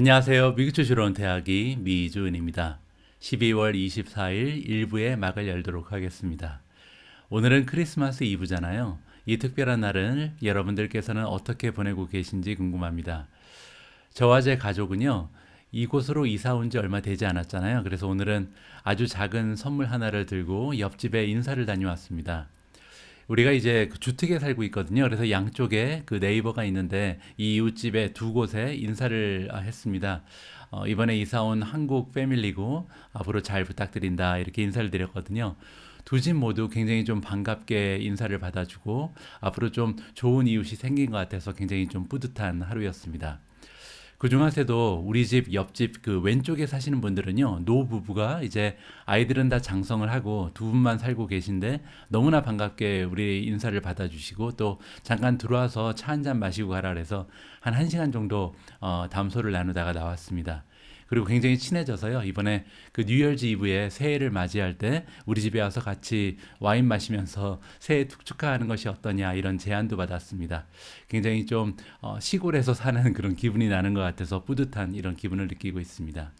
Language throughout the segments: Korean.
안녕하세요. 미국 주시러 온 대학이 미주은입니다. 12월 24일 일부의 막을 열도록 하겠습니다. 오늘은 크리스마스 이브잖아요. 이 특별한 날은 여러분들께서는 어떻게 보내고 계신지 궁금합니다. 저와 제 가족은요, 이곳으로 이사 온 지 얼마 되지 않았잖아요. 그래서 오늘은 아주 작은 선물 하나를 들고 옆집에 인사를 다녀왔습니다. 우리가 이제 그 주택에 살고 있거든요. 그래서 양쪽에 그 네이버가 있는데 이 이웃집에 두 곳에 인사를 했습니다. 이번에 이사 온 한국 패밀리고 앞으로 잘 부탁드린다 이렇게 인사를 드렸거든요. 두 집 모두 굉장히 좀 반갑게 인사를 받아주고 앞으로 좀 좋은 이웃이 생긴 것 같아서 굉장히 좀 뿌듯한 하루였습니다. 그중에서도 우리 집 옆집 그 왼쪽에 사시는 분들은요, 노부부가 이제 아이들은 다 장성을 하고 두 분만 살고 계신데 너무나 반갑게 우리 인사를 받아주시고 또 잠깐 들어와서 차 한잔 마시고 가라 그래서 한 1시간 정도 담소를 나누다가 나왔습니다. 그리고 굉장히 친해져서요. 이번에 그 뉴이얼즈 이브에 새해를 맞이할 때 우리 집에 와서 같이 와인 마시면서 새해 축하하는 것이 어떠냐 이런 제안도 받았습니다. 굉장히 좀 시골에서 사는 그런 기분이 나는 것 같아서 뿌듯한 이런 기분을 느끼고 있습니다.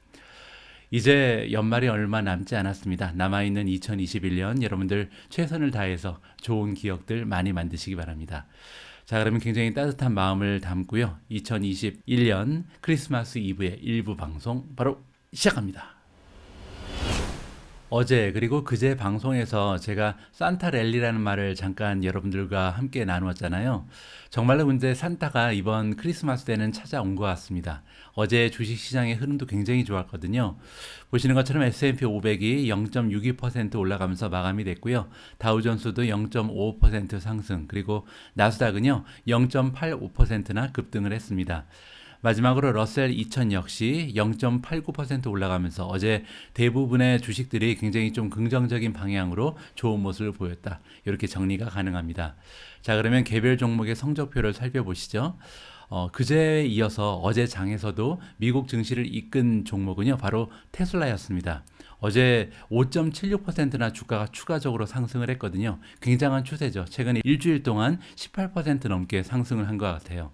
이제 연말이 얼마 남지 않았습니다. 남아있는 2021년 여러분들 최선을 다해서 좋은 기억들 많이 만드시기 바랍니다. 자, 그러면 굉장히 따뜻한 마음을 담고요. 2021년 크리스마스 이브의 일부 방송 바로 시작합니다. 어제 그리고 그제 방송에서 제가 산타 랠리라는 말을 잠깐 여러분들과 함께 나누었잖아요. 정말로 근데 산타가 이번 크리스마스 때는 찾아온 것 같습니다. 어제 주식시장의 흐름도 굉장히 좋았거든요. 보시는 것처럼 S&P 500이 0.62% 올라가면서 마감이 됐고요. 다우존스도 0.55% 상승, 그리고 나스닥은요 0.85%나 급등을 했습니다. 마지막으로 러셀 2000 역시 0.89% 올라가면서 어제 대부분의 주식들이 굉장히 좀 긍정적인 방향으로 좋은 모습을 보였다. 이렇게 정리가 가능합니다. 자, 그러면 개별 종목의 성적표를 살펴보시죠. 그제에 이어서 어제 장에서도 미국 증시를 이끈 종목은요, 바로 테슬라였습니다. 어제 5.76%나 주가가 추가적으로 상승을 했거든요. 굉장한 추세죠. 최근 일주일 동안 18% 넘게 상승을 한 것 같아요.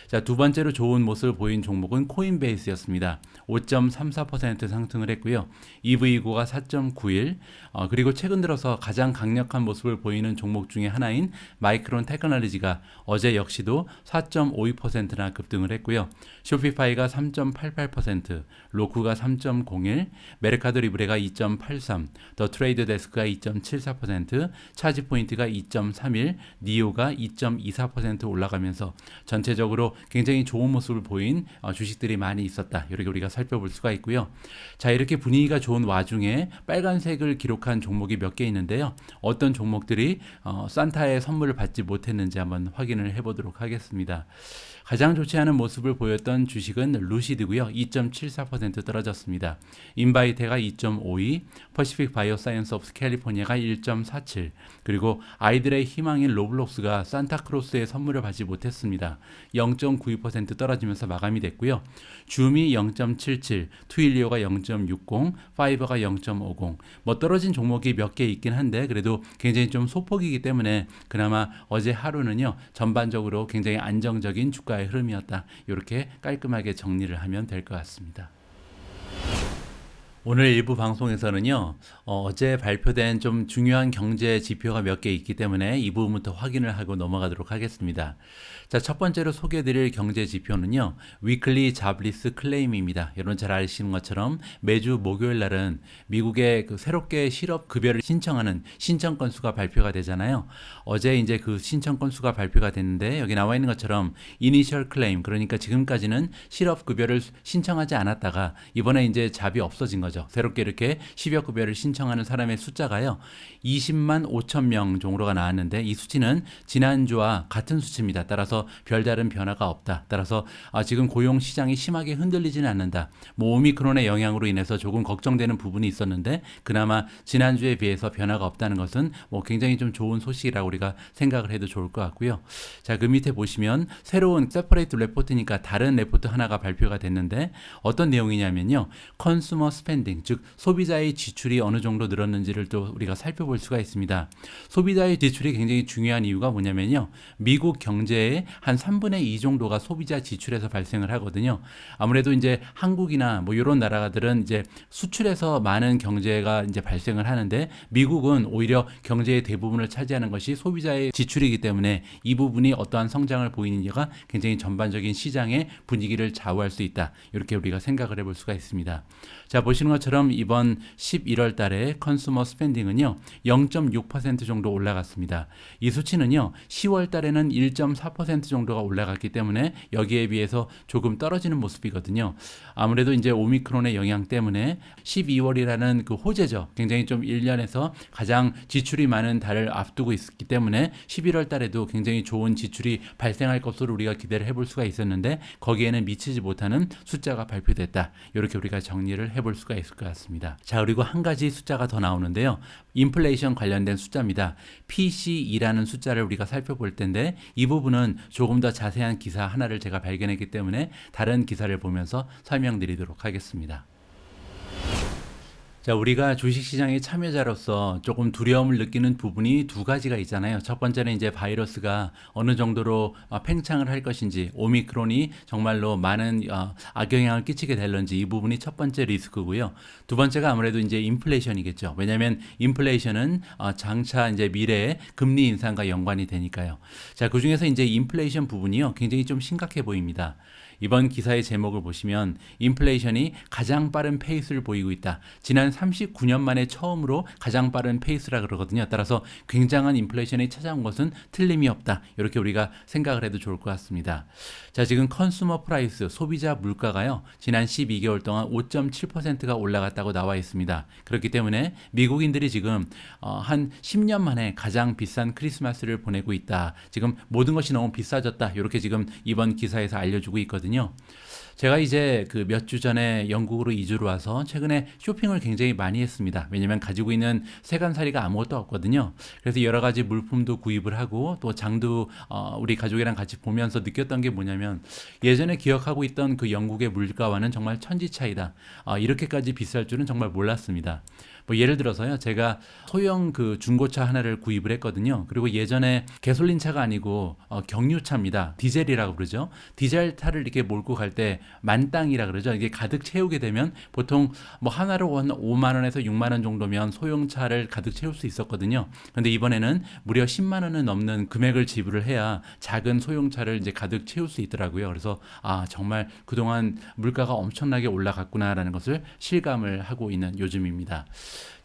자, 두 번째로 좋은 모습을 보인 종목은 코인베이스였습니다. 5.34% 상승을 했고요. EV고가 4.91, 그리고 최근 들어서 가장 강력한 모습을 보이는 종목 중에 하나인 마이크론 테크놀로지가 어제 역시도 4.52%나 급등을 했고요. 쇼피파이가 3.88%, 로쿠가 3.01, 메르카도 리브레가 2.83, 더 트레이드 데스크가 2.74%, 차지포인트가 2.31, 니오가 2.24% 올라가면서 전체적으로 굉장히 좋은 모습을 보인 주식들이 많이 있었다. 이렇게 우리가 살펴볼 수가 있고요. 자, 이렇게 분위기가 좋은 와중에 빨간색을 기록한 종목이 몇 개 있는데요. 어떤 종목들이 산타의 선물을 받지 못했는지 한번 확인을 해보도록 하겠습니다. 가장 좋지 않은 모습을 보였던 주식은 루시드고요. 2.74% 떨어졌습니다. 인바이테가 2.52, 퍼시픽 바이오사이언스 오브 캘리포니아가 1.47, 그리고 아이들의 희망인 로블록스가 산타크로스의 선물을 받지 못했습니다. 0.92% 떨어지면서 마감이 됐고요. 줌이 0.77, 투일리오가 0.60, 파이버가 0.50. 뭐 떨어진 종목이 몇 개 있긴 한데 그래도 굉장히 좀 소폭이기 때문에 그나마 어제 하루는요 전반적으로 굉장히 안정적인 주가의 흐름이었다. 이렇게 깔끔하게 정리를 하면 될 것 같습니다. 오늘 일부 방송에서는요, 어제 발표된 좀 중요한 경제 지표가 몇 개 있기 때문에 이 부분부터 확인을 하고 넘어가도록 하겠습니다. 자, 첫 번째로 소개해드릴 경제 지표는요, 위클리 잡리스 클레임입니다. 여러분 잘 아시는 것처럼 매주 목요일 날은 미국의 그 새롭게 실업 급여를 신청하는 신청 건수가 발표가 되잖아요. 어제 이제 그 신청 건수가 발표가 됐는데 여기 나와 있는 것처럼 이니셜 클레임, 그러니까 지금까지는 실업 급여를 신청하지 않았다가 이번에 이제 잡이 없어진 거죠. 새롭게 이렇게 실업급여를 신청하는 사람의 숫자가요 20만 5천 명 정도가 나왔는데 이 수치는 지난주와 같은 수치입니다. 따라서 별다른 변화가 없다. 따라서 지금 고용 시장이 심하게 흔들리지는 않는다. 뭐 오미크론의 영향으로 인해서 조금 걱정되는 부분이 있었는데 그나마 지난주에 비해서 변화가 없다는 것은 뭐 굉장히 좀 좋은 소식이라고 우리가 생각을 해도 좋을 것 같고요. 자, 그 밑에 보시면 새로운 세퍼레이트 레포트니까 다른 레포트 하나가 발표가 됐는데 어떤 내용이냐면요. 컨슈머 스펜딩 스펜딩, 즉 소비자의 지출이 어느 정도 늘었는지를 또 우리가 살펴볼 수가 있습니다. 소비자의 지출이 굉장히 중요한 이유가 뭐냐면요. 미국 경제의 한 3분의 2 정도가 소비자 지출에서 발생을 하거든요. 아무래도 이제 한국이나 뭐 이런 나라들은 이제 수출에서 많은 경제가 이제 발생을 하는데 미국은 오히려 경제의 대부분을 차지하는 것이 소비자의 지출이기 때문에 이 부분이 어떠한 성장을 보이는지가 굉장히 전반적인 시장의 분위기를 좌우할 수 있다. 이렇게 우리가 생각을 해볼 수가 있습니다. 자, 보시는 것처럼 이번 11월 달에 컨슈머 스펜딩은요. 0.6% 정도 올라갔습니다. 이 수치는요. 10월 달에는 1.4% 정도가 올라갔기 때문에 여기에 비해서 조금 떨어지는 모습이거든요. 아무래도 이제 오미크론의 영향 때문에 12월이라는 그 호재죠. 굉장히 좀 1년에서 가장 지출이 많은 달을 앞두고 있기 때문에 11월 달에도 굉장히 좋은 지출이 발생할 것으로 우리가 기대를 해볼 수가 있었는데 거기에는 미치지 못하는 숫자가 발표됐다. 이렇게 우리가 정리를 해볼 수가 있을 것 같습니다. 자, 그리고 한 가지 숫자가 더 나오는데요. 인플레이션 관련된 숫자입니다. PCE라는 숫자를 우리가 살펴볼 텐데 이 부분은 조금 더 자세한 기사 하나를 제가 발견했기 때문에 다른 기사를 보면서 설명드리도록 하겠습니다. 자, 우리가 주식시장의 참여자로서 조금 두려움을 느끼는 부분이 두 가지가 있잖아요. 첫 번째는 이제 바이러스가 어느 정도로 팽창을 할 것인지, 오미크론이 정말로 많은 악영향을 끼치게 될런지 이 부분이 첫 번째 리스크고요. 두 번째가 아무래도 이제 인플레이션이겠죠. 왜냐하면 인플레이션은 장차 이제 미래의 금리 인상과 연관이 되니까요. 자, 그 중에서 이제 인플레이션 부분이요, 굉장히 좀 심각해 보입니다. 이번 기사의 제목을 보시면 인플레이션이 가장 빠른 페이스를 보이고 있다. 지난 39년 만에 처음으로 가장 빠른 페이스라 그러거든요. 따라서 굉장한 인플레이션이 찾아온 것은 틀림이 없다. 이렇게 우리가 생각을 해도 좋을 것 같습니다. 자, 지금 컨슈머 프라이스, 소비자 물가가요. 지난 12개월 동안 5.7%가 올라갔다고 나와 있습니다. 그렇기 때문에 미국인들이 지금 한 10년 만에 가장 비싼 크리스마스를 보내고 있다. 지금 모든 것이 너무 비싸졌다. 이렇게 지금 이번 기사에서 알려주고 있거든요. 제가 이제 그 몇 주 전에 영국으로 이주를 와서 최근에 쇼핑을 굉장히 많이 했습니다. 왜냐면 가지고 있는 세간살이가 아무것도 없거든요. 그래서 여러 가지 물품도 구입을 하고 또 장도 우리 가족이랑 같이 보면서 느꼈던 게 뭐냐면 예전에 기억하고 있던 그 영국의 물가와는 정말 천지 차이다. 이렇게까지 비쌀 줄은 정말 몰랐습니다. 뭐 예를 들어서요, 제가 소형 그 중고차 하나를 구입을 했거든요. 그리고 예전에 가솔린 차가 아니고 경유차입니다. 디젤이라고 그러죠. 디젤 차를 이렇게 몰고 갈 때 만땅이라 그러죠. 이게 가득 채우게 되면 보통 뭐 하나로 한 5만 원에서 6만 원 정도면 소형차를 가득 채울 수 있었거든요. 근데 이번에는 무려 10만 원은 넘는 금액을 지불을 해야 작은 소형차를 이제 가득 채울 수 있더라고요. 그래서 정말 그동안 물가가 엄청나게 올라갔구나라는 것을 실감을 하고 있는 요즘입니다.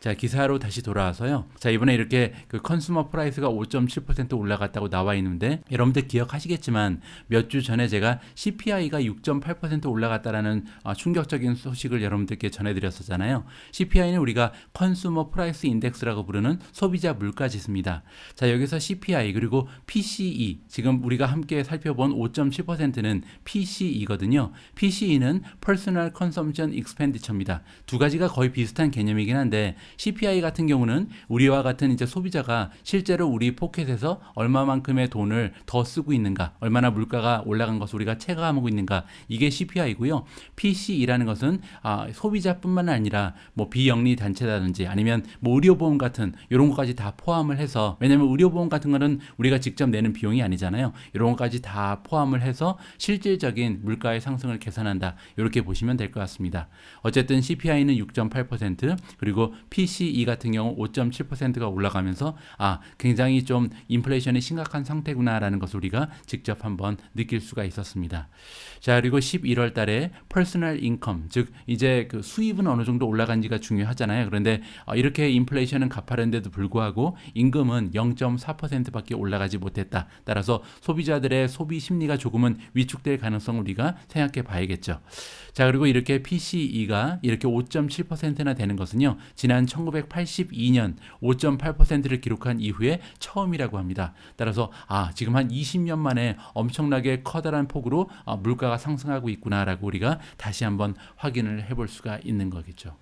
자, 기사로 다시 돌아와서요. 자, 이번에 이렇게 그 컨슈머 프라이스가 5.7% 올라갔다고 나와 있는데 여러분들 기억하시겠지만 몇 주 전에 제가 CPI가 6.8% 올라갔다라는 충격적인 소식을 여러분들께 전해드렸었잖아요. CPI는 우리가 컨슈머 프라이스 인덱스라고 부르는 소비자 물가 지수입니다. 자, 여기서 CPI 그리고 PCE, 지금 우리가 함께 살펴본 5.7%는 PCE거든요. PCE는 Personal Consumption Expenditure입니다. 두 가지가 거의 비슷한 개념이긴 한데 CPI 같은 경우는 우리와 같은 이제 소비자가 실제로 우리 포켓에서 얼마만큼의 돈을 더 쓰고 있는가, 얼마나 물가가 올라간 것을 우리가 체감하고 있는가, 이게 CPI고요. PCE라는 것은 소비자뿐만 아니라 뭐 비영리 단체라든지 아니면 뭐 의료보험 같은 이런 것까지 다 포함을 해서, 왜냐하면 의료보험 같은 거는 우리가 직접 내는 비용이 아니잖아요. 이런 것까지 다 포함을 해서 실질적인 물가의 상승을 계산한다. 이렇게 보시면 될 것 같습니다. 어쨌든 CPI는 6.8%, 그리고 PCE 같은 경우 5.7%가 올라가면서 굉장히 좀 인플레이션이 심각한 상태구나라는 것을 우리가 직접 한번 느낄 수가 있었습니다. 자, 그리고 11월 달에 퍼스널 인컴, 즉 이제 그 수입은 어느 정도 올라간지가 중요하잖아요. 그런데 이렇게 인플레이션은 가파른데도 불구하고 임금은 0.4%밖에 올라가지 못했다. 따라서 소비자들의 소비 심리가 조금은 위축될 가능성을 우리가 생각해 봐야겠죠. 자, 그리고 이렇게 PCE가 이렇게 5.7%나 되는 것은요, 지난 1982년 5.8%를 기록한 이후에 처음이라고 합니다. 따라서 지금 한 20년 만에 엄청나게 커다란 폭으로 물가가 상승하고 있구나라고 우리가 다시 한번 확인을 해볼 수가 있는 거겠죠.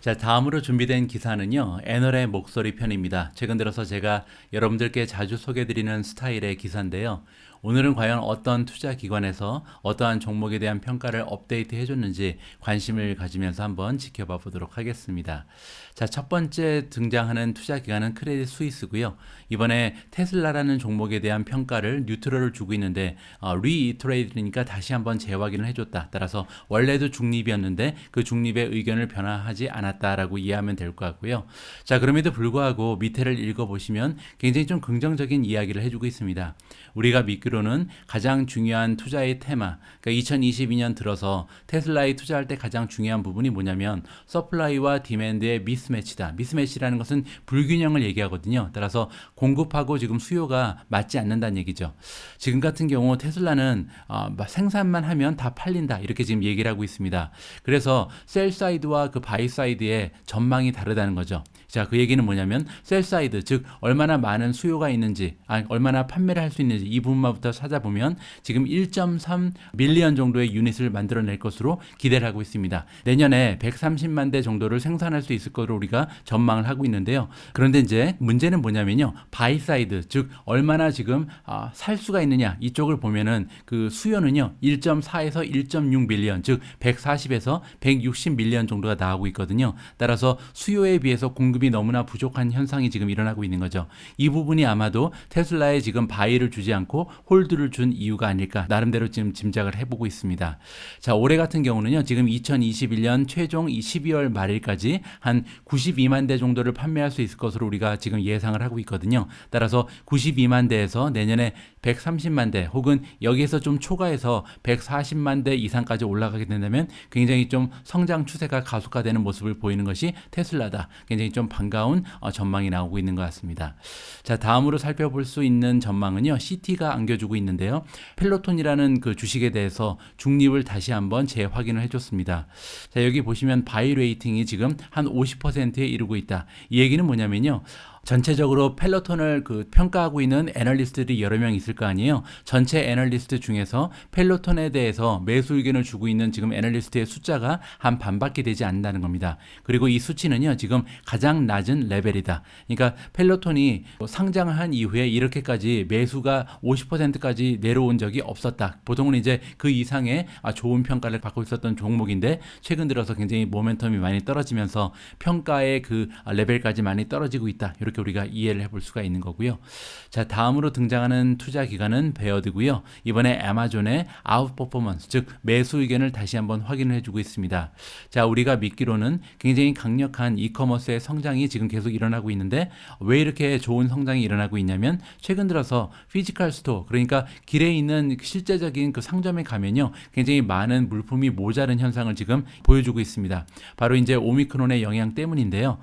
자, 다음으로 준비된 기사는요, 애널의 목소리 편입니다. 최근 들어서 제가 여러분들께 자주 소개해드리는 스타일의 기사인데요. 오늘은 과연 어떤 투자 기관에서 어떠한 종목에 대한 평가를 업데이트 해줬는지 관심을 가지면서 한번 지켜봐 보도록 하겠습니다. 자, 첫 번째 등장하는 투자 기관은 크레딧 스위스고요. 이번에 테슬라라는 종목에 대한 평가를 뉴트럴을 주고 있는데 리이터레이트니까 다시 한번 재확인을 해줬다. 따라서 원래도 중립이었는데 그 중립의 의견을 변화하지 않았다라고 이해하면 될 것 같고요. 자, 그럼에도 불구하고 밑에를 읽어보시면 굉장히 좀 긍정적인 이야기를 해주고 있습니다. 우리가 믿기로는 가장 중요한 투자의 테마, 그러니까 2022년 들어서 테슬라에 투자할 때 가장 중요한 부분이 뭐냐면 서플라이와 디맨드의 미스매치다. 미스매치라는 것은 불균형을 얘기하거든요. 따라서 공급하고 지금 수요가 맞지 않는다는 얘기죠. 지금 같은 경우 테슬라는 생산만 하면 다 팔린다. 이렇게 지금 얘기를 하고 있습니다. 그래서 셀 사이드와 그 바이 사이드의 전망이 다르다는 거죠. 자, 그 얘기는 뭐냐면 셀 사이드, 즉 얼마나 많은 수요가 있는지, 얼마나 판매를 할 수 있는지 이 부분부터 찾아보면 지금 1.3 밀리언 정도의 유닛을 만들어낼 것으로 기대를 하고 있습니다. 내년에 130만 대 정도를 생산할 수 있을 것으로 우리가 전망을 하고 있는데요. 그런데 이제 문제는 뭐냐면요. 바이 사이드, 즉 얼마나 지금 살 수가 있느냐 이쪽을 보면은 그 수요는요. 1.4에서 1.6 밀리언, 즉 140에서 160 밀리언 정도가 나오고 있거든요. 따라서 수요에 비해서 공급이 너무나 부족한 현상이 지금 일어나고 있는 거죠. 이 부분이 아마도 테슬라에 지금 바이를 주지 않고 홀드를 준 이유가 아닐까 나름대로 지금 짐작을 해보고 있습니다. 자, 올해 같은 경우는요. 지금 2021년 최종 12월 말일까지 한 92만 대 정도를 판매할 수 있을 것으로 우리가 지금 예상을 하고 있거든요. 따라서 92만 대에서 내년에 130만 대 혹은 여기에서 좀 초과해서 140만 대 이상까지 올라가게 된다면 굉장히 좀 성장 추세가 가속화되는 모습을 보이는 것이 테슬라다. 굉장히 좀 반가운 전망이 나오고 있는 것 같습니다. 자, 다음으로 살펴볼 수 있는 전망은요. CT가 안겨주고 있는데요. 펠로톤이라는 그 주식에 대해서 중립을 다시 한번 재확인을 해줬습니다. 자, 여기 보시면 바이 레이팅이 지금 한 50%에 이르고 있다. 이 얘기는 뭐냐면요. 전체적으로 펠로톤을 평가하고 있는 애널리스트들이 여러 명 있을 거 아니에요. 전체 애널리스트 중에서 펠로톤에 대해서 매수 의견을 주고 있는 지금 애널리스트의 숫자가 한 반밖에 되지 않는다는 겁니다. 그리고 이 수치는요. 지금 가장 낮은 레벨이다. 그러니까 펠로톤이 상장을 한 이후에 이렇게까지 매수가 50%까지 내려온 적이 없었다. 보통은 이제 그 이상의 좋은 평가를 받고 있었던 종목인데 최근 들어서 굉장히 모멘텀이 많이 떨어지면서 평가의 그 레벨까지 많이 떨어지고 있다. 이렇게 우리가 이해를 해볼 수가 있는 거고요. 자, 다음으로 등장하는 투자 기관은 베어드고요. 이번에 아마존의 아웃 퍼포먼스, 즉 매수 의견을 다시 한번 확인을 해주고 있습니다. 자, 우리가 믿기로는 굉장히 강력한 이커머스의 성장이 지금 계속 일어나고 있는데 왜 이렇게 좋은 성장이 일어나고 있냐면 최근 들어서 피지컬 스토어, 그러니까 길에 있는 실제적인 그 상점에 가면요. 굉장히 많은 물품이 모자른 현상을 지금 보여주고 있습니다. 바로 이제 오미크론의 영향 때문인데요.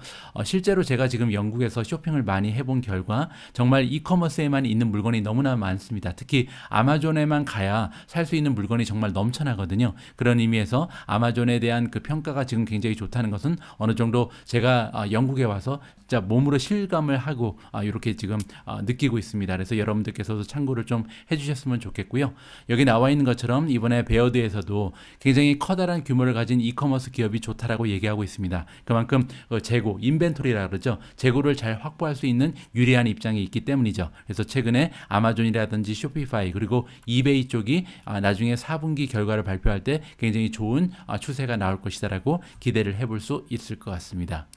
실제로 제가 지금 영국에서 쇼핑을 많이 해본 결과 정말 이커머스에만 있는 물건이 너무나 많습니다. 특히 아마존에만 가야 살 수 있는 물건이 정말 넘쳐나거든요. 그런 의미에서 아마존에 대한 그 평가가 지금 굉장히 좋다는 것은 어느 정도 제가 영국에 와서 진짜 몸으로 실감을 하고 이렇게 지금 느끼고 있습니다. 그래서 여러분들께서도 참고를 좀 해주셨으면 좋겠고요. 여기 나와 있는 것처럼 이번에 베어드에서도 굉장히 커다란 규모를 가진 이커머스 기업이 좋다라고 얘기하고 있습니다. 그만큼 재고, 인벤토리라 그러죠. 재고를 잘 확보할 수 있는 유리한 입장이 있기 때문이죠. 그래서 최근에 아마존이라든지 쇼피파이 그리고 이베이 쪽이 나중에 4분기 결과를 발표할 때 굉장히 좋은 추세가 나올 것이다라고 기대를 해볼 수 있을 것 같습니다.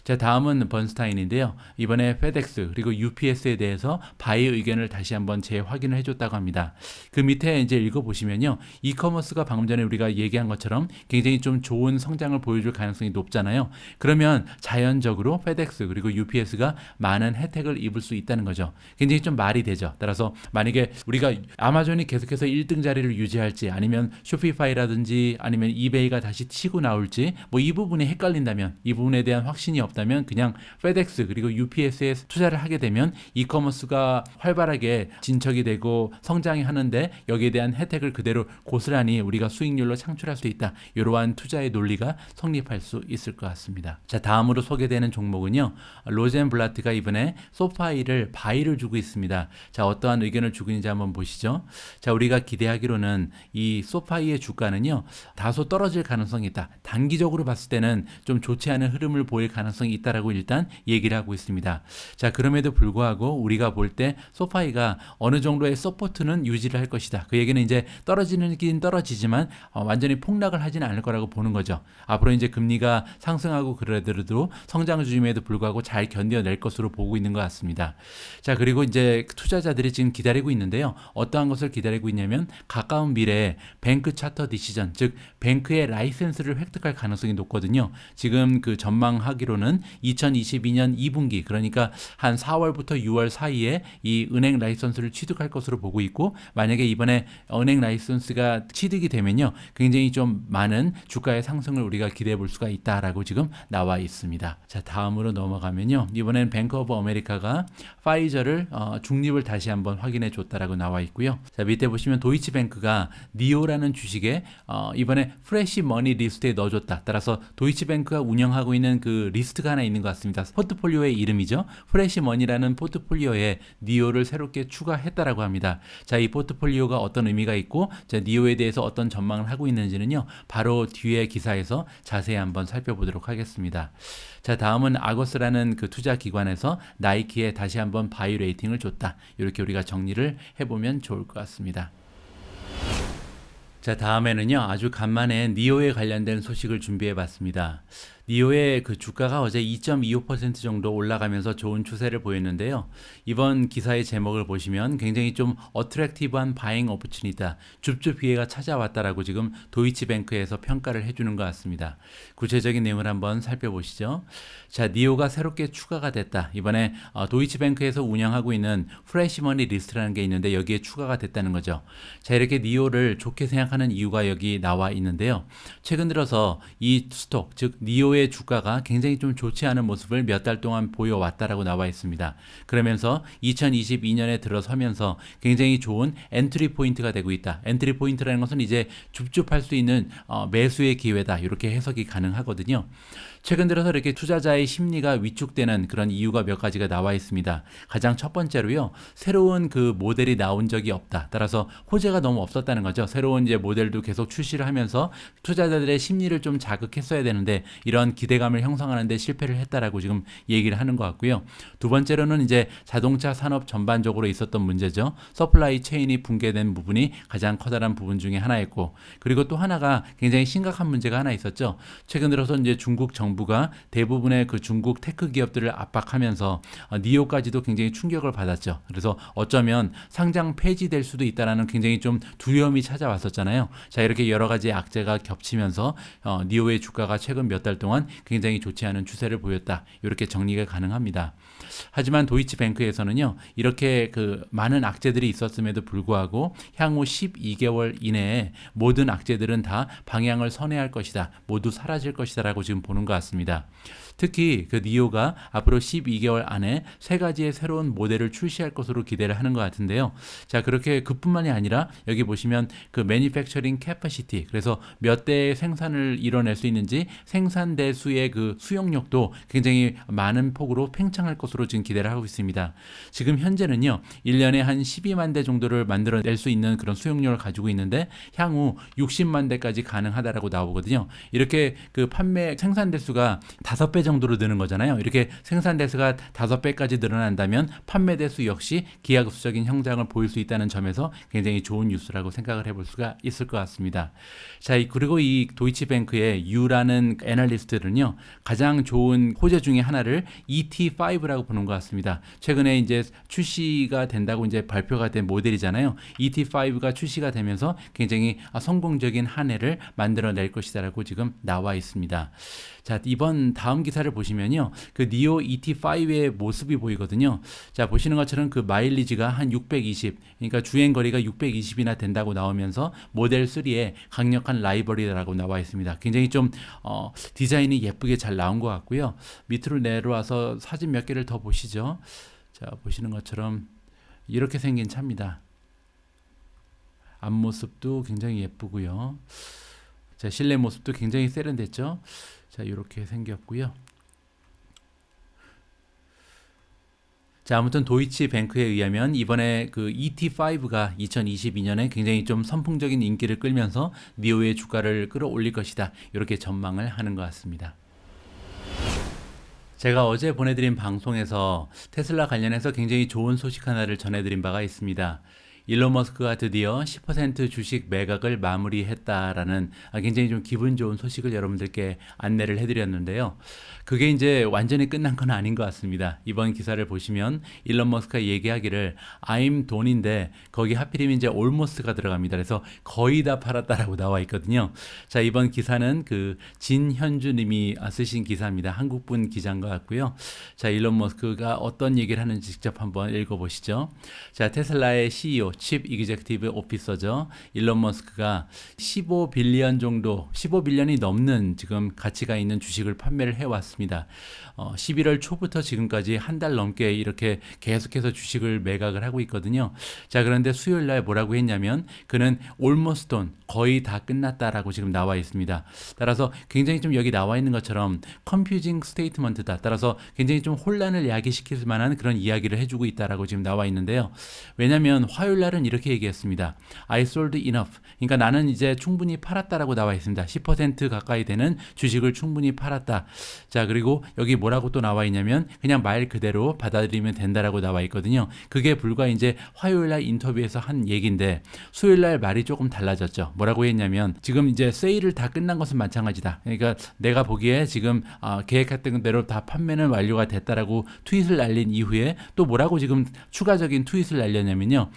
자, 다음은 번스타인인데요. 이번에 페덱스 그리고 UPS에 대해서 바이 의견을 다시 한번 재확인을 해줬다고 합니다. 그 밑에 이제 읽어보시면요. 이커머스가 방금 전에 우리가 얘기한 것처럼 굉장히 좀 좋은 성장을 보여줄 가능성이 높잖아요. 그러면 자연적으로 페덱스 그리고 UPS가 많은 혜택을 입을 수 있다는 거죠. 굉장히 좀 말이 되죠. 따라서 만약에 우리가 아마존이 계속해서 1등 자리를 유지할지 아니면 쇼피파이라든지 아니면 이베이가 다시 치고 나올지 뭐 이 부분이 헷갈린다면 이 부분에 대한 확신이 없다면 그냥 페덱스 그리고 UPS에 투자를 하게 되면 이커머스가 활발하게 진척이 되고 성장이 하는데 여기에 대한 혜택을 그대로 고스란히 우리가 수익률로 창출할 수 있다. 이러한 투자의 논리가 성립할 수 있을 것 같습니다. 자, 다음으로 소개되는 종목은요. 로젠블라트가 이번에 소파이를 바이를 주고 있습니다. 자, 어떠한 의견을 주고 있는지 한번 보시죠. 자, 우리가 기대하기로는 이 소파이의 주가는요. 다소 떨어질 가능성이 있다. 단기적으로 봤을 때는 좀 좋지 않은 흐름을 보일 보일 가능성이 있다라고 일단 얘기를 하고 있습니다. 자, 그럼에도 불구하고 우리가 볼 때 소파이가 어느 정도의 서포트는 유지를 할 것이다. 그 얘기는 이제 떨어지긴 떨어지지만 완전히 폭락을 하지는 않을 거라고 보는 거죠. 앞으로 이제 금리가 상승하고 그러더라도 성장주임에도 불구하고 잘 견뎌낼 것으로 보고 있는 것 같습니다. 자, 그리고 이제 투자자들이 지금 기다리고 있는데요. 어떠한 것을 기다리고 있냐면 가까운 미래에 뱅크 차터 디시전, 즉 뱅크의 라이센스를 획득할 가능성이 높거든요. 지금 그 전망하기로는 2022년 2분기, 그러니까 한 4월부터 6월 사이에 이 은행 라이선스를 취득할 것으로 보고 있고, 만약에 이번에 은행 라이선스가 취득이 되면요, 굉장히 좀 많은 주가의 상승을 우리가 기대해 볼 수가 있다라고 지금 나와 있습니다. 자, 다음으로 넘어가면요, 이번엔 뱅크 오브 아메리카가 파이저를 중립을 다시 한번 확인해 줬다라고 나와 있고요. 자, 밑에 보시면 도이치뱅크가 니오라는 주식에 이번에 프레시 머니 리스트에 넣어줬다. 따라서 도이치뱅크가 운영하고 있는 그 리스트가 하나 있는 것 같습니다. 포트폴리오의 이름이죠. 프레시 머니라는 포트폴리오에 니오를 새롭게 추가했다라고 합니다. 자, 이 포트폴리오가 어떤 의미가 있고, 자, 니오에 대해서 어떤 전망을 하고 있는지는요, 바로 뒤에 기사에서 자세히 한번 살펴보도록 하겠습니다. 자, 다음은 아거스라는 그 투자 기관에서 나이키에 다시 한번 바이 레이팅을 줬다. 이렇게 우리가 정리를 해보면 좋을 것 같습니다. 자, 다음에는요, 아주 간만에 니오에 관련된 소식을 준비해 봤습니다. 니오의 그 주가가 어제 2.25% 정도 올라가면서 좋은 추세를 보였는데요. 이번 기사의 제목을 보시면 굉장히 좀 어트랙티브한 바잉 오퍼튜니티다, 줍줍 기회가 찾아왔다라고 지금 도이치뱅크에서 평가를 해주는 것 같습니다. 구체적인 내용을 한번 살펴보시죠. 자, 니오가 새롭게 추가가 됐다. 이번에 도이치뱅크에서 운영하고 있는 프레시머니 리스트라는 게 있는데 여기에 추가가 됐다는 거죠. 자, 이렇게 니오를 좋게 생각하는 이유가 여기 나와 있는데요. 최근 들어서 이 스톡, 즉 니오의 주가가 굉장히 좀 좋지 않은 모습을 몇 달 동안 보여왔다라고 나와 있습니다. 그러면서 2022년에 들어서면서 굉장히 좋은 엔트리 포인트가 되고 있다. 엔트리 포인트라는 것은 이제 줍줍할 수 있는 매수의 기회다. 이렇게 해석이 가능하거든요. 최근 들어서 이렇게 투자자의 심리가 위축되는 그런 이유가 몇 가지가 나와 있습니다. 가장 첫 번째로요, 새로운 그 모델이 나온 적이 없다. 따라서 호재가 너무 없었다는 거죠. 새로운 이제 모델도 계속 출시를 하면서 투자자들의 심리를 좀 자극했어야 되는데 이런 기대감을 형성하는데 실패를 했다라고 지금 얘기를 하는 것 같고요. 두 번째로는 이제 자동차 산업 전반적으로 있었던 문제죠. 서플라이 체인이 붕괴된 부분이 가장 커다란 부분 중에 하나였고, 그리고 또 하나가 굉장히 심각한 문제가 하나 있었죠. 최근 들어서 이제 중국 정부가 대부분의 그 중국 테크 기업들을 압박하면서 니오까지도 굉장히 충격을 받았죠. 그래서 어쩌면 상장 폐지될 수도 있다라는 굉장히 좀 두려움이 찾아왔었잖아요. 자, 이렇게 여러 가지 악재가 겹치면서 니오의 주가가 최근 몇 달 동안 굉장히 좋지 않은 추세를 보였다. 이렇게 정리가 가능합니다. 하지만 도이치뱅크에서는요, 이렇게 그 많은 악재들이 있었음에도 불구하고 향후 12개월 이내에 모든 악재들은 다 방향을 선회할 것이다, 모두 사라질 것이다 라고 지금 보는 것 같습니다. 특히 그 니오가 앞으로 12개월 안에 세 가지의 새로운 모델을 출시할 것으로 기대를 하는 것 같은데요. 자, 그렇게 그뿐만이 아니라 여기 보시면 그 매니팩처링 캐퍼시티, 그래서 몇 대의 생산을 이뤄낼 수 있는지 생산 대수의 그 수용력도 굉장히 많은 폭으로 팽창할 것으로 지금 기대를 하고 있습니다. 지금 현재는요, 1년에 한 12만 대 정도를 만들어낼 수 있는 그런 수용력을 가지고 있는데 향후 60만 대까지 가능하다라고 나오거든요. 이렇게 그 판매 생산 대수가 5배 정도로 느는 거잖아요. 이렇게 생산 대수가 5배까지 늘어난다면 판매 대수 역시 기하급수적인 형상을 보일 수 있다는 점에서 굉장히 좋은 뉴스라고 생각을 해볼 수가 있을 것 같습니다. 자, 그리고 이 도이치뱅크의 U라는 애널리스트는요, 가장 좋은 호재 중에 하나를 ET5라고 보는 것 같습니다. 최근에 이제 출시가 된다고 이제 발표가 된 모델이잖아요. ET5가 출시가 되면서 굉장히 성공적인 한 해를 만들어낼 것이다라고 지금 나와 있습니다. 자, 이번 다음 기사를 보시면요, 그 니오 ET5의 모습이 보이거든요. 자, 보시는 것처럼 그 마일리지가 한 620, 그러니까 주행 거리가 620이나 된다고 나오면서 모델 3의 강력한 라이벌이라고 나와 있습니다. 굉장히 좀 디자인이 예쁘게 잘 나온 것 같고요. 밑으로 내려와서 사진 몇 개를 더 보시죠. 자, 보시는 것처럼 이렇게 생긴 차입니다. 앞모습도 굉장히 예쁘고요. 자, 실내 모습도 굉장히 세련됐죠. 자, 이렇게 생겼고요. 자, 아무튼 도이치뱅크에 의하면 이번에 그 ET5가 2022년에 굉장히 좀 선풍적인 인기를 끌면서 니오의 주가를 끌어올릴 것이다, 이렇게 전망을 하는 것 같습니다. 제가 어제 보내드린 방송에서 테슬라 관련해서 굉장히 좋은 소식 하나를 전해드린 바가 있습니다. 일론 머스크가 드디어 10% 주식 매각을 마무리했다라는 굉장히 좀 기분 좋은 소식을 여러분들께 안내를 해드렸는데요. 그게 이제 완전히 끝난 건 아닌 것 같습니다. 이번 기사를 보시면 일론 머스크가 얘기하기를 I'm 돈인데 거기 하필이면 이제 almost가 들어갑니다. 그래서 거의 다 팔았다라고 나와 있거든요. 자, 이번 기사는 그 진현주 님이 쓰신 기사입니다. 한국분 기자인 것 같고요. 자, 일론 머스크가 어떤 얘기를 하는지 직접 한번 읽어보시죠. 자, 테슬라의 CEO 칩 이그제큐티브 오피서죠. 일론 머스크가 15빌리언 정도, 15빌리언이 넘는 지금 가치가 있는 주식을 판매를 해왔습니다. 11월 초부터 지금까지 한 달 넘게 이렇게 계속해서 주식을 매각을 하고 있거든요. 자, 그런데 수요일 날 뭐라고 했냐면 그는 almost done, 거의 다 끝났다라고 지금 나와 있습니다. 따라서 굉장히 좀 여기 나와 있는 것처럼 confusing statement다. 따라서 굉장히 좀 혼란을 야기시킬 만한 그런 이야기를 해주고 있다라고 지금 나와 있는데요. 왜냐하면 화요일 날은 이렇게 얘기했습니다. I sold enough. 그러니까 나는 이제 충분히 팔았다라고 나와 있습니다. 10% 가까이 되는 주식을 충분히 팔았다. 자, 그리고 여기 뭐라고 또 나와 있냐면 그냥 말 그대로 받아들이면 된다라고 나와 있거든요. 그게 불과 이제 화요일 날 인터뷰에서 한 얘기인데 수요일 날 말이 조금 달라졌죠. 뭐라고 했냐면 지금 이제 세일을 다 끝난 것은 마찬가지다. 그러니까 내가 보기에 지금 계획했던 대로 다 판매는 완료가 됐다라고 트윗을 날린 이후에 또 뭐라고 지금 추가적인 트윗을 날렸냐면요.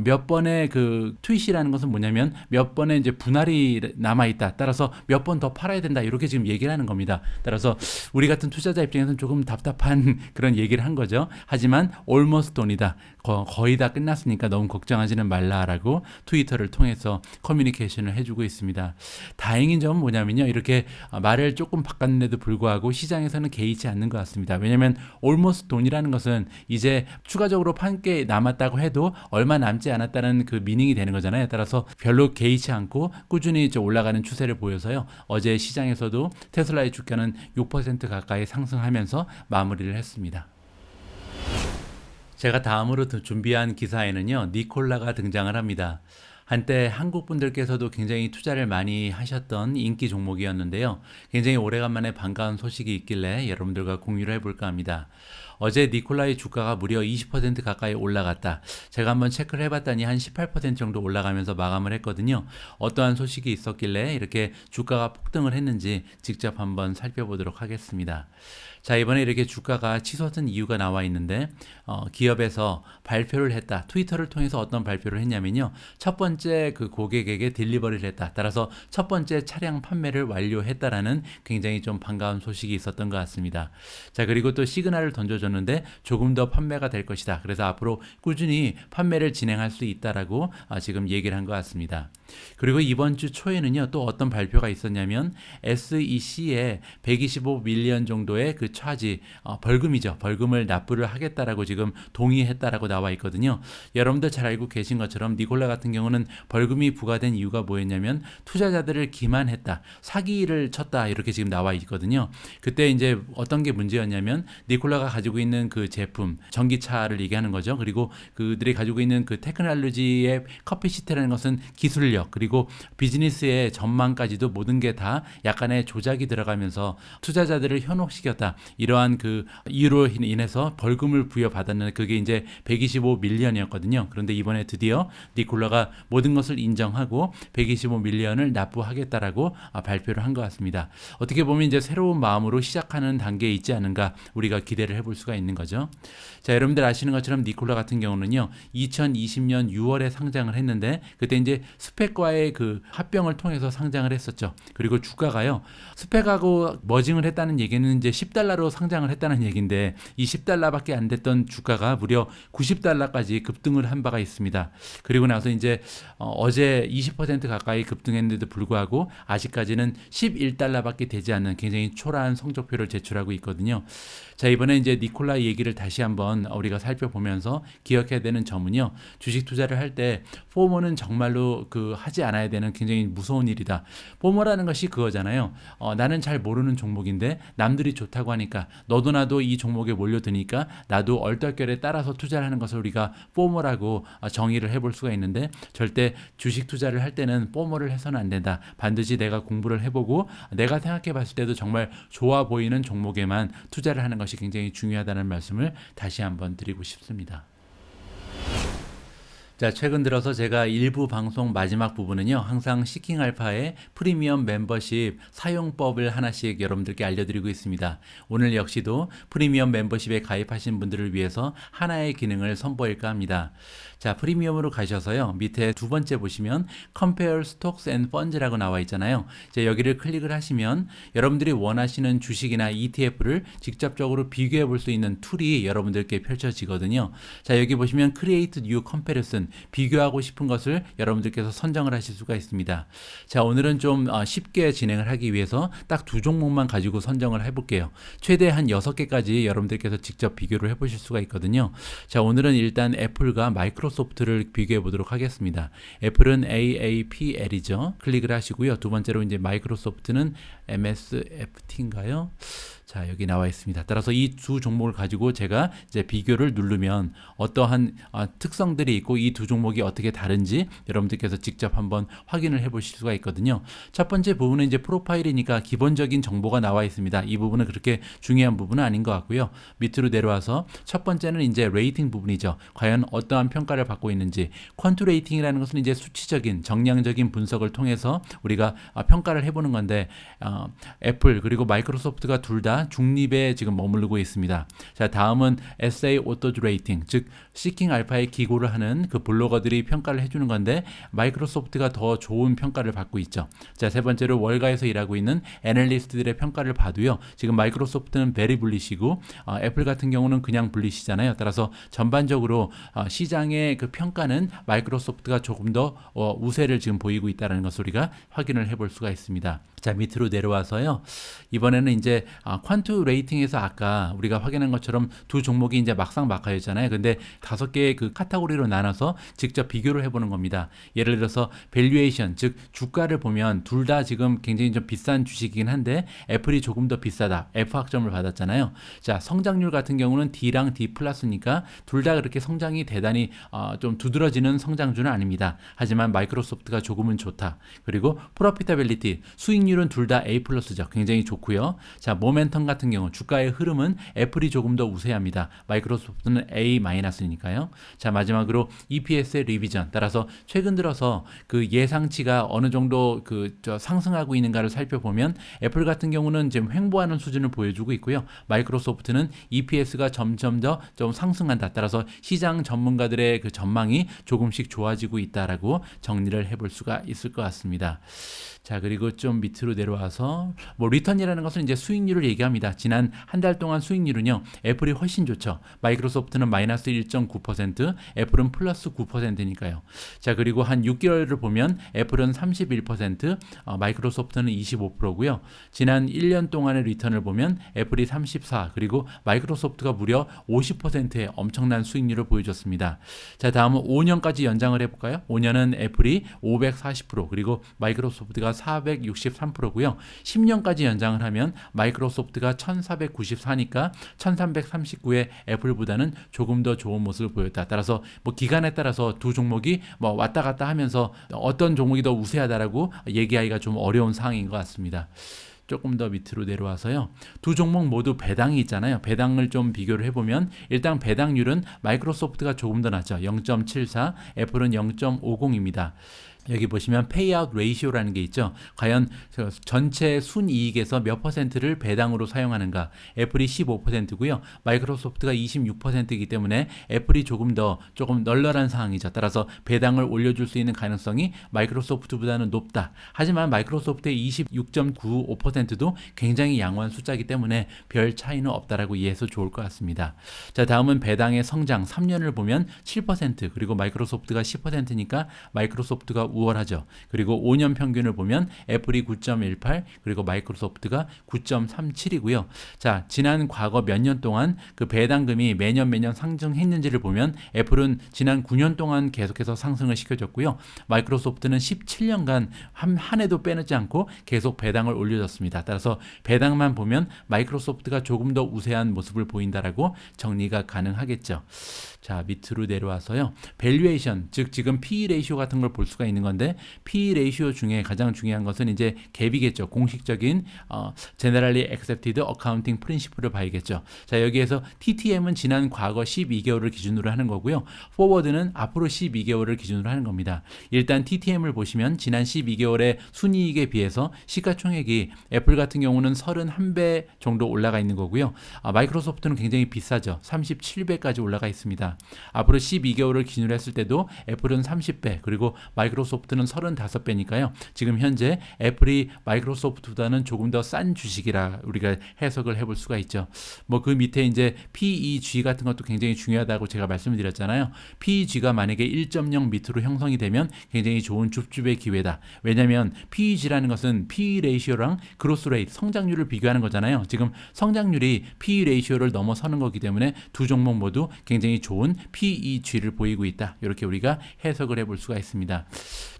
몇 번의 그 트윗이라는 것은 뭐냐면 몇 번의 이제 분할이 남아 있다. 따라서 몇 번 더 팔아야 된다. 이렇게 지금 얘기를 하는 겁니다. 따라서 우리 같은 투자자 입장에서는 조금 답답한 그런 얘기를 한 거죠. 하지만 almost done이다. 거의 다 끝났으니까 너무 걱정하지는 말라라고 트위터를 통해서 커뮤니케이션을 해주고 있습니다. 다행인 점은 뭐냐면요. 이렇게 말을 조금 바꿨는데도 불구하고 시장에서는 개의치 않는 것 같습니다. 왜냐하면 almost done이라는 것은 이제 추가적으로 판 게 남았다고 해도 얼마 남지 않았다는 그 미닝이 되는 거잖아요. 따라서 별로 개의치 않고 꾸준히 올라가는 추세를 보여서요. 어제 시장에서도 테슬라의 주가는 6% 가까이 상승하면서 마무리를 했습니다. 제가 다음으로 준비한 기사에는요, 니콜라가 등장을 합니다. 한때 한국 분들께서도 굉장히 투자를 많이 하셨던 인기 종목이었는데요. 굉장히 오래간만에 반가운 소식이 있길래 여러분들과 공유를 해볼까 합니다. 어제 니콜라의 주가가 무려 20% 가까이 올라갔다. 제가 한번 체크를 해봤더니 한 18% 정도 올라가면서 마감을 했거든요. 어떠한 소식이 있었길래 이렇게 주가가 폭등을 했는지 직접 한번 살펴보도록 하겠습니다. 자, 이번에 이렇게 주가가 치솟은 이유가 나와 있는데 기업에서 발표를 했다. 트위터를 통해서 어떤 발표를 했냐면요. 첫 번째 그 고객에게 딜리버리를 했다. 따라서 첫 번째 차량 판매를 완료했다라는 굉장히 좀 반가운 소식이 있었던 것 같습니다. 자, 그리고 또 시그널을 던져줬는데 조금 더 판매가 될 것이다. 그래서 앞으로 꾸준히 판매를 진행할 수 있다라고 지금 얘기를 한 것 같습니다. 그리고 이번 주 초에는요. 또 어떤 발표가 있었냐면 SEC에 125밀리언 정도의 그 차지 벌금이죠. 벌금을 납부를 하겠다라고 지금 동의했다라고 나와 있거든요. 여러분들 잘 알고 계신 것처럼 니콜라 같은 경우는 벌금이 부과된 이유가 뭐였냐면 투자자들을 기만했다. 사기를 쳤다. 이렇게 지금 나와 있거든요. 그때 이제 어떤 게 문제였냐면 니콜라가 가지고 있는 그 제품, 전기차를 얘기하는 거죠. 그리고 그들이 가지고 있는 그 테크놀로지의 커피시티라는 것은 기술력, 그리고 비즈니스의 전망까지도 모든 게 다 약간의 조작이 들어가면서 투자자들을 현혹시켰다. 이러한 그 이유로 인해서 벌금을 부여받았는데 그게 이제 125밀리언이었거든요. 그런데 이번에 드디어 니콜라가 모든 것을 인정하고 125밀리언을 납부하겠다라고 발표를 한 것 같습니다. 어떻게 보면 이제 새로운 마음으로 시작하는 단계에 있지 않은가 우리가 기대를 해볼 수가 있는 거죠. 자, 여러분들 아시는 것처럼 니콜라 같은 경우는요, 2020년 6월에 상장을 했는데 그때 이제 스펙과의 그 합병을 통해서 상장을 했었죠. 그리고 주가가요, 스펙하고 머징을 했다는 얘기는 이제 $10로 상장을 했다는 얘기인데 이 $10밖에 안 됐던 주가가 무려 $90까지 급등을 한 바가 있습니다. 그리고 나서 이제 어제 20% 가까이 급등했는데도 불구하고 아직까지는 $11밖에 되지 않는 굉장히 초라한 성적표를 제출하고 있거든요. 자, 이번에 이제 니콜라이 얘기를 다시 한번 우리가 살펴보면서 기억해야 되는 점은요. 주식 투자를 할 때 포모는 정말로 하지 않아야 되는 굉장히 무서운 일이다. 포모라는 것이 그거잖아요. 나는 잘 모르는 종목인데 남들이 좋다고 하니까 너도 나도 이 종목에 몰려드니까 나도 얼떨결에 따라서 투자를 하는 것을 우리가 포모라고 정의를 해볼 수가 있는데, 절대 주식 투자를 할 때는 포모를 해서는 안 된다. 반드시 내가 공부를 해보고 내가 생각해 봤을 때도 정말 좋아 보이는 종목에만 투자를 하는 것이 굉장히 중요하다는 말씀을 다시 한번 드리고 싶습니다. 자, 최근 들어서 제가 일부 방송 마지막 부분은요, 항상 시킹알파의 프리미엄 멤버십 사용법을 하나씩 여러분들께 알려드리고 있습니다. 오늘 역시도 프리미엄 멤버십에 가입하신 분들을 위해서 하나의 기능을 선보일까 합니다. 자, 프리미엄으로 가셔서요, 밑에 두 번째 보시면 Compare Stocks and Funds라고 나와 있잖아요. 이제 여기를 클릭을 하시면 여러분들이 원하시는 주식이나 ETF를 직접적으로 비교해 볼 수 있는 툴이 여러분들께 펼쳐지거든요. 자, 여기 보시면 Create New Comparison, 비교하고 싶은 것을 여러분들께서 선정을 하실 수가 있습니다. 자, 오늘은 좀 쉽게 진행을 하기 위해서 딱 두 종목만 가지고 선정을 해볼게요. 최대 한 6개까지 여러분들께서 직접 비교를 해보실 수가 있거든요. 자, 오늘은 일단 애플과 마이크로소프트를 비교해 보도록 하겠습니다. 애플은 AAPL이죠. 클릭을 하시고요. 두 번째로 이제 마이크로소프트는 MSFT인가요? 자, 여기 나와 있습니다. 따라서 이 두 종목을 가지고 제가 이제 비교를 누르면 어떠한 특성들이 있고 이 두 종목이 어떻게 다른지 여러분들께서 직접 한번 확인을 해 보실 수가 있거든요. 첫 번째 부분은 이제 프로파일이니까 기본적인 정보가 나와 있습니다. 이 부분은 그렇게 중요한 부분은 아닌 것 같고요. 밑으로 내려와서 첫 번째는 이제 레이팅 부분이죠. 과연 어떠한 평가를 받고 있는지. 퀀트 레이팅이라는 것은 이제 수치적인 정량적인 분석을 통해서 우리가 평가를 해보는 건데, 애플 그리고 마이크로소프트가 둘 다 중립에 지금 머무르고 있습니다. 자, 다음은 SA 오토즈 레이팅, 즉 시킹 알파에 기고를 하는 그 블로거들이 평가를 해주는 건데, 마이크로소프트가 더 좋은 평가를 받고 있죠. 자, 세 번째로 월가에서 일하고 있는 애널리스트들의 평가를 봐도요, 지금 마이크로소프트는 베리 불리시고 애플 같은 경우는 그냥 불리시잖아요. 따라서 전반적으로 시장의 그 평가는 마이크로소프트가 조금 더 우세를 지금 보이고 있다는 것을 우리가 확인을 해볼 수가 있습니다. 자, 밑으로 내려와서요, 이번에는 이제 퀀트 레이팅에서 아까 우리가 확인한 것처럼 두 종목이 이제 막상막하였잖아요. 근데 5개의 그 카테고리로 나눠서 직접 비교를 해보는 겁니다. 예를 들어서 밸류에이션, 즉 주가를 보면 둘 다 지금 굉장히 좀 비싼 주식이긴 한데 애플이 조금 더 비싸다, F 학점을 받았잖아요. 자, 성장률 같은 경우는 D랑 D 플러스니까 둘 다 그렇게 성장이 대단히 좀 두드러지는 성장률은 아닙니다. 하지만 마이크로소프트가 조금은 좋다. 그리고 프로피타빌리티, 수익률은 둘 다 A 플러스죠. 굉장히 좋고요. 자, 모멘텀 같은 경우 주가의 흐름은 애플이 조금 더 우세합니다. 마이크로소프트는 A 마이너스니까요. 자, 마지막으로 EPS의 리비전, 따라서 최근 들어서 그 예상치가 어느 정도 상승하고 있는가를 살펴보면 애플 같은 경우는 지금 횡보하는 수준을 보여주고 있고요. 마이크로소프트는 EPS가 점점 더 좀 상승한다. 따라서 시장 전문가들의 그 전망이 조금씩 좋아지고 있다라고 정리를 해볼 수가 있을 것 같습니다. 자, 그리고 좀 밑으로 내려와서 리턴이라는 것은 이제 수익률을 얘기합니다. 지난 한 달 동안 수익률은요, 애플이 훨씬 좋죠. 마이크로소프트는 마이너스 1.9%, 애플은 플러스 9%니까요. 자, 그리고 한 6개월을 보면 애플은 31%, 마이크로소프트는 25%고요. 지난 1년 동안의 리턴을 보면 애플이 34, 그리고 마이크로소프트가 무려 50%의 엄청난 수익률을 보여줬습니다. 자, 다음은 5년까지 연장을 해볼까요? 5년은 애플이 540%, 그리고 마이크로소프트가 463%고요. 10년까지 연장을 하면 마이크로소프트가 1494니까 1339의 애플보다는 조금 더 좋은 모습을 보였다. 따라서 기간에 따라서 두 종목이 왔다 갔다 하면서 어떤 종목이 더 우세하다라고 얘기하기가 좀 어려운 상황인 것 같습니다. 조금 더 밑으로 내려와서요, 두 종목 모두 배당이 있잖아요. 배당을 좀 비교를 해보면 일단 배당률은 마이크로소프트가 조금 더 낮죠. 0.74, 애플은 0.50입니다. 여기 보시면 페이아웃 레이시오라는 게 있죠. 과연 전체 순이익에서 몇 퍼센트를 배당으로 사용하는가. 애플이 15%고요. 마이크로소프트가 26%이기 때문에 애플이 조금 널널한 상황이죠. 따라서 배당을 올려줄 수 있는 가능성이 마이크로소프트보다는 높다. 하지만 마이크로소프트의 26.95%도 굉장히 양호한 숫자이기 때문에 별 차이는 없다라고 이해해서 좋을 것 같습니다. 자, 다음은 배당의 성장 3년을 보면 7%, 그리고 마이크로소프트가 10%니까 마이크로소프트가 우월하죠. 그리고 5년 평균을 보면 애플이 9.18 그리고 마이크로소프트가 9.37이고요. 자, 지난 과거 몇 년 동안 그 배당금이 매년 상승했는지를 보면 애플은 지난 9년 동안 계속해서 상승을 시켜줬고요. 마이크로소프트는 17년간 한 해도 빼놓지 않고 계속 배당을 올려줬습니다. 따라서 배당만 보면 마이크로소프트가 조금 더 우세한 모습을 보인다라고 정리가 가능하겠죠. 자, 밑으로 내려와서요. 밸류에이션, 즉 지금 PE 레이시오 같은 걸 볼 수가 있는 건데 PE 레이시오 중에 가장 중요한 것은 이제 갭이겠죠. 공식적인 Generally Accepted Accounting Principle을 봐야겠죠. 자, 여기에서 TTM은 지난 과거 12개월을 기준으로 하는 거고요. 포워드는 앞으로 12개월을 기준으로 하는 겁니다. 일단 TTM을 보시면 지난 12개월의 순이익에 비해서 시가총액이 애플 같은 경우는 31배 정도 올라가 있는 거고요. 마이크로소프트는 굉장히 비싸죠. 37배까지 올라가 있습니다. 앞으로 12개월을 기준으로 했을 때도 애플은 30배 그리고 마이크로소프트는 35배니까요. 지금 현재 애플이 마이크로소프트보다는 조금 더 싼 주식이라 우리가 해석을 해볼 수가 있죠. 뭐 그 밑에 이제 PEG 같은 것도 굉장히 중요하다고 제가 말씀을 드렸잖아요. PEG가 만약에 1.0 밑으로 형성이 되면 굉장히 좋은 줍줍의 기회다. 왜냐하면 PEG라는 것은 PE 레이시오랑 그로스 레이트, 성장률을 비교하는 거잖아요. 지금 성장률이 PE 레이시오를 넘어서는 거기 때문에 두 종목 모두 굉장히 좋은 PEG를 보이고 있다. 이렇게 우리가 해석을 해볼 수가 있습니다.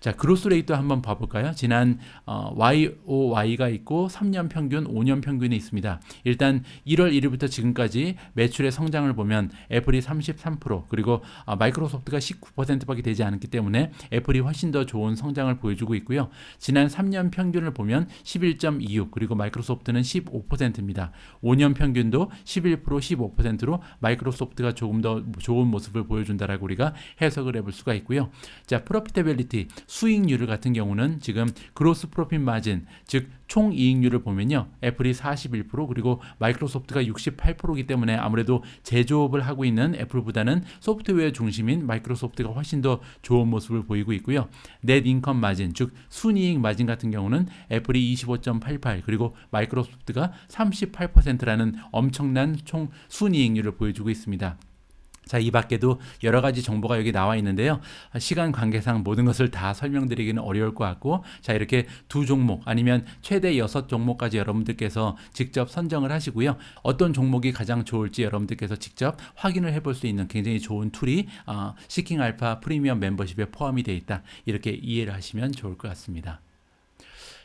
자, 그로스 레이트 한번 봐볼까요? 지난 YOY가 있고 3년 평균, 5년 평균이 있습니다. 일단 1월 1일부터 지금까지 매출의 성장을 보면 애플이 33% 그리고 마이크로소프트가 19%밖에 되지 않았기 때문에 애플이 훨씬 더 좋은 성장을 보여주고 있고요. 지난 3년 평균을 보면 11.26 그리고 마이크로소프트는 15%입니다. 5년 평균도 11%, 15%로 마이크로소프트가 조금 더 좋은 모습을 보여준다라고 우리가 해석을 해볼 수가 있고요. 자, 프로피터빌리티, 수익률 같은 경우는 지금 그로스 프로핏 마진, 즉 총이익률을 보면요. 애플이 41% 그리고 마이크로소프트가 68%이기 때문에 아무래도 제조업을 하고 있는 애플보다는 소프트웨어 중심인 마이크로소프트가 훨씬 더 좋은 모습을 보이고 있고요. 넷 인컴 마진, 즉 순이익 마진 같은 경우는 애플이 25.88 그리고 마이크로소프트가 38%라는 엄청난 총 순이익률을 보여주고 있습니다. 자, 이 밖에도 여러 가지 정보가 여기 나와 있는데요. 시간 관계상 모든 것을 다 설명드리기는 어려울 것 같고, 자, 이렇게 두 종목 아니면 최대 6종목까지 여러분들께서 직접 선정을 하시고요. 어떤 종목이 가장 좋을지 여러분들께서 직접 확인을 해볼 수 있는 굉장히 좋은 툴이 시킹 알파 프리미엄 멤버십에 포함이 되어 있다. 이렇게 이해를 하시면 좋을 것 같습니다.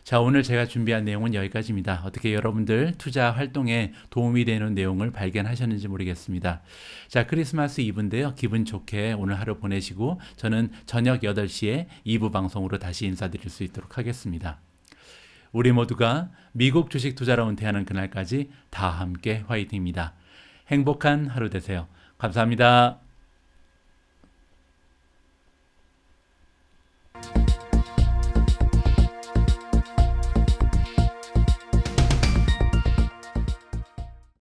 자, 오늘 제가 준비한 내용은 여기까지입니다. 어떻게 여러분들 투자 활동에 도움이 되는 내용을 발견하셨는지 모르겠습니다. 자, 크리스마스 이브인데요. 기분 좋게 오늘 하루 보내시고 저는 저녁 8시에 2부 방송으로 다시 인사드릴 수 있도록 하겠습니다. 우리 모두가 미국 주식 투자로 은퇴하는 그날까지 다 함께 화이팅입니다. 행복한 하루 되세요. 감사합니다.